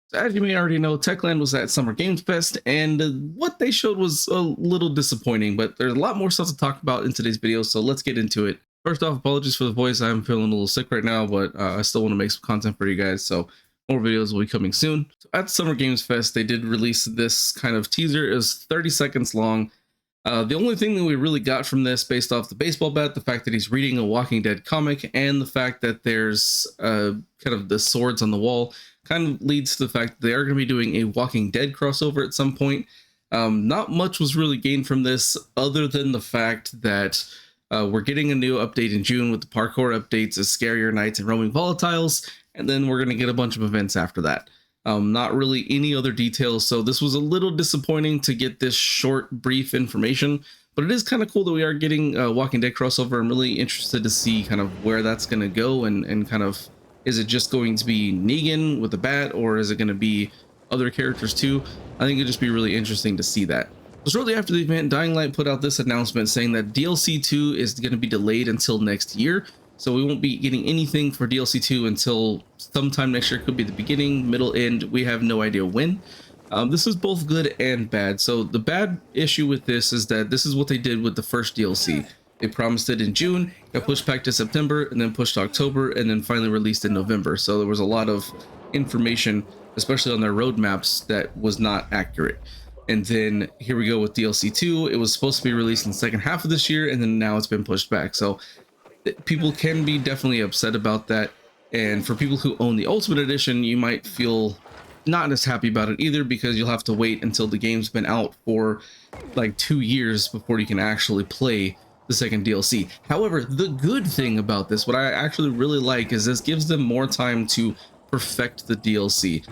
So as you may already know, Techland was at SummerGameFest, and what they showed was a little disappointing, but there's a lot more stuff to talk about in today's video, so let's get into it. First off, apologies for the voice. I'm feeling a little sick right now, but I still want to make some content for you guys, so more videos will be coming soon. So at SummerGameFest, they did release this kind of teaser. It was 30 seconds long. The only thing that we really got from this, based off the baseball bat, the fact that he's reading a Walking Dead comic, and the fact that there's kind of the swords on the wall, kind of leads to the fact that they are going to be doing a Walking Dead crossover at some point. Not much was really gained from this, other than the fact that we're getting a new update in June with the parkour updates of Scarier Nights and Roaming Volatiles, and then we're going to get a bunch of events after that. Not really any other details, so this was a little disappointing to get this short, brief information, but it is kind of cool that we are getting a Walking Dead crossover. I'm really interested to see kind of where that's going to go, and kind of, is it just going to be Negan with the bat, or is it going to be other characters too? I think it'd just be really interesting to see that. So shortly after the event, Dying Light put out this announcement saying that DLC 2 is going to be delayed until next year. So we won't be getting anything for DLC 2 until sometime next year. Could be the beginning, middle, end. We have no idea when. This is both good and bad. So the bad issue with this is that this is what they did with the first DLC. They promised it in June, got pushed back to September, and then pushed to October, and then finally released in November. So there was a lot of information, especially on their roadmaps, that was not accurate. And then here we go with DLC 2. It was supposed to be released in the second half of this year, and then now it's been pushed back. So people can be definitely upset about that, and for people who own the Ultimate Edition, you might feel not as happy about it either, because you'll have to wait until the game's been out for like 2 years before you can actually play the second DLC. However, the good thing about this, what I actually really like, is this gives them more time to perfect the DLC.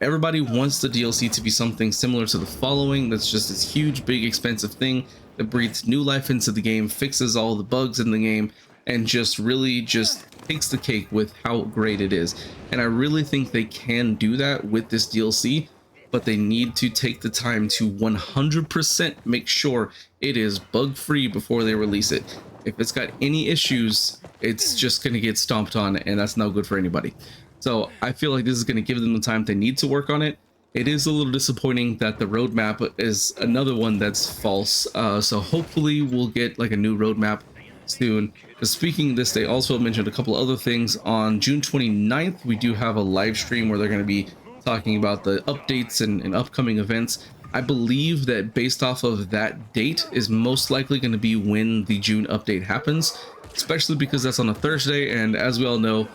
Everybody wants the DLC to be something similar to the following, that's just this huge, big, expensive thing that breathes new life into the game, fixes all the bugs in the game, and just really just takes the cake with how great it is. And I really think they can do that with this DLC, but they need to take the time to 100% make sure it is bug-free before they release it. If it's got any issues, it's just going to get stomped on, and that's not good for anybody. So I feel like this is going to give them the time they need to work on it. It is a little disappointing that the roadmap is another one that's false. So hopefully we'll get like a new roadmap soon. But speaking of this, they also mentioned a couple other things. On June 29th, we do have a live stream where they're going to be talking about the updates and upcoming events. I believe that based off of that date is most likely going to be when the June update happens, especially because that's on a Thursday, and as we all know,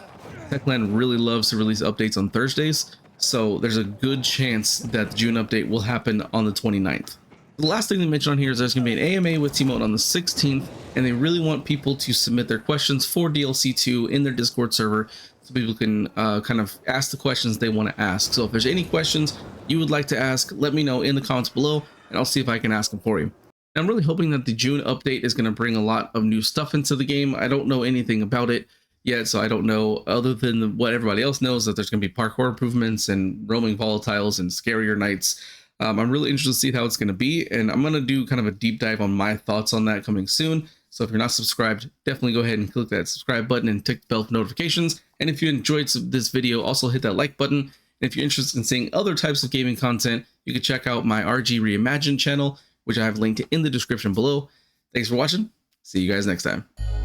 Techland really loves to release updates on Thursdays, so there's a good chance that the June update will happen on the 29th. The last thing they mentioned on here is there's going to be an AMA with Tymon on the 16th, and they really want people to submit their questions for DLC 2 in their Discord server, so people can kind of ask the questions they want to ask. So if there's any questions you would like to ask, let me know in the comments below, and I'll see if I can ask them for you. I'm really hoping that the June update is going to bring a lot of new stuff into the game. I don't know anything about it yet, so I don't know, other than what everybody else knows, that there's going to be parkour improvements and roaming volatiles and scarier nights. I'm really interested to see how it's going to be, and I'm going to do kind of a deep dive on my thoughts on that coming soon. So if you're not subscribed, definitely go ahead and click that subscribe button and tick the bell for notifications. And if you enjoyed this video, also hit that like button. And if you're interested in seeing other types of gaming content, you can check out my RG Reimagined channel, which I have linked in the description below. Thanks for watching. See you guys next time.